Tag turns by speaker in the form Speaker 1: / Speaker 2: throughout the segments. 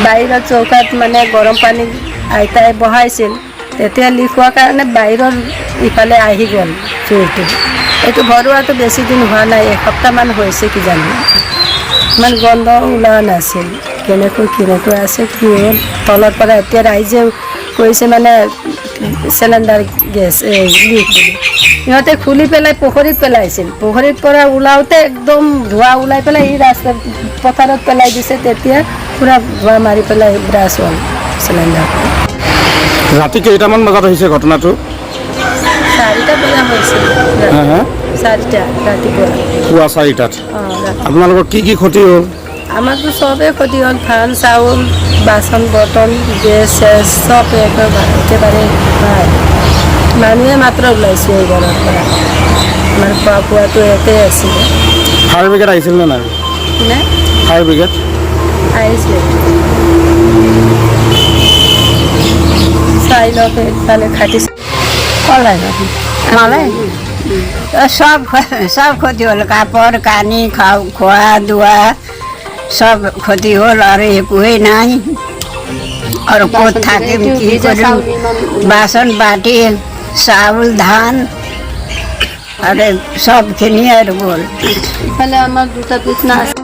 Speaker 1: বাহিৰৰ চৌকাত মানে গৰম পানী আইতাই বহাইছিল তেতিয়া লিক হোৱাৰ কাৰণে বাহিৰৰ ইফালে আহি গ'ল জুইটো। এইটো ভৰোৱাটো বেছি দিন হোৱা নাই, এসপ্তাহমান হৈছে কিজানি। ইমান গন্ধ ওলোৱা নাছিল। কেনেকৈ আছে কি হ'ল তলৰ পৰা এতিয়া ৰাইজে কৈছে মানে চিলিণ্ডাৰ গেছ লিক বুলি। সিহঁতে খুলি পেলাই পুখুৰীত পেলাইছিল, পুখুৰীৰ পৰা ওলাওঁতে একদম ধোঁৱা ওলাই পেলাই এই ৰাস্তা পথাৰত পেলাই দিছে। তেতিয়া পূৰা ধোঁৱা মাৰি পেলাই ব্ৰাছ হ'ল চিলিণ্ডাৰ।
Speaker 2: ৰাতি কেইটামান বজাত হৈছে ঘটনাটো?
Speaker 1: 4টা বজা হৈছিল, 4টা ৰাতিপুৱা,
Speaker 2: পুৱা 4টাত। আপোনালোকৰ কি কি ক্ষতি হ'ল?
Speaker 1: আমাৰতো চবেই ক্ষতি হ'ল, ধান চাউল বাচন বৰ্তন গেছ চেছ চব একেবাৰে নাই। মানুহে মাত্ৰ ওলাইছোঁ এই ঘৰৰ পৰা, আমাৰ খোৱা বোৱাটো একেই আছিলে।
Speaker 2: ফায়াৰ ব্ৰিগেড আহিছিল নে নাই?
Speaker 1: নে
Speaker 2: ফায়াৰ ব্ৰিগেড
Speaker 1: আহিছিলে, চাই লওক এইফালে খাটিছে
Speaker 3: সব ক্ষতি হ'ল, কাপড় কানি খোৱা দোৱা সব ক্ষতি হ'ল আৰু একোৱেই নাই। আৰু ক'ত থাকিম কি কৰিম, বাচন বাটি চাউল ধান আৰু সবখিনি আৰু গ'ল।
Speaker 1: ইফালে আমাৰ দুটা বিছনা আছে,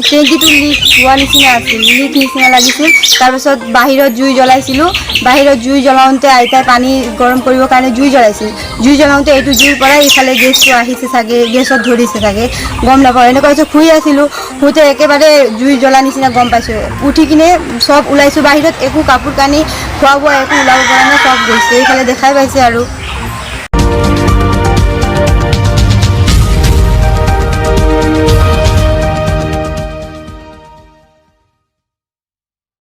Speaker 1: টেংকিটো লিক হোৱা নিচিনা আছিল, লিক নিচিনা লাগিছিল। তাৰপিছত বাহিৰত জুই জ্বলাইছিলোঁ, বাহিৰত জুই জ্বলাওঁতে আইতাই পানী গৰম কৰিবৰ কাৰণে জুই জ্বলাইছিল। জুই জ্বলাওঁতে এইটো জুইৰ পৰাই ইফালে গেছটো আহিছে চাগে, গেছত ধৰিছে চাগে, গম নাপাওঁ। এনেকুৱা হৈছে শুই আছিলোঁ, শুওঁতে একেবাৰে জুই জ্বলা নিচিনা গম পাইছোঁ। উঠি কিনে চব ওলাইছোঁ বাহিৰত, একো কাপোৰ কানি খোৱা বোৱা একো ওলাব পৰা নাই, চব গৈছে। এইফালে দেখাই পাইছে আৰু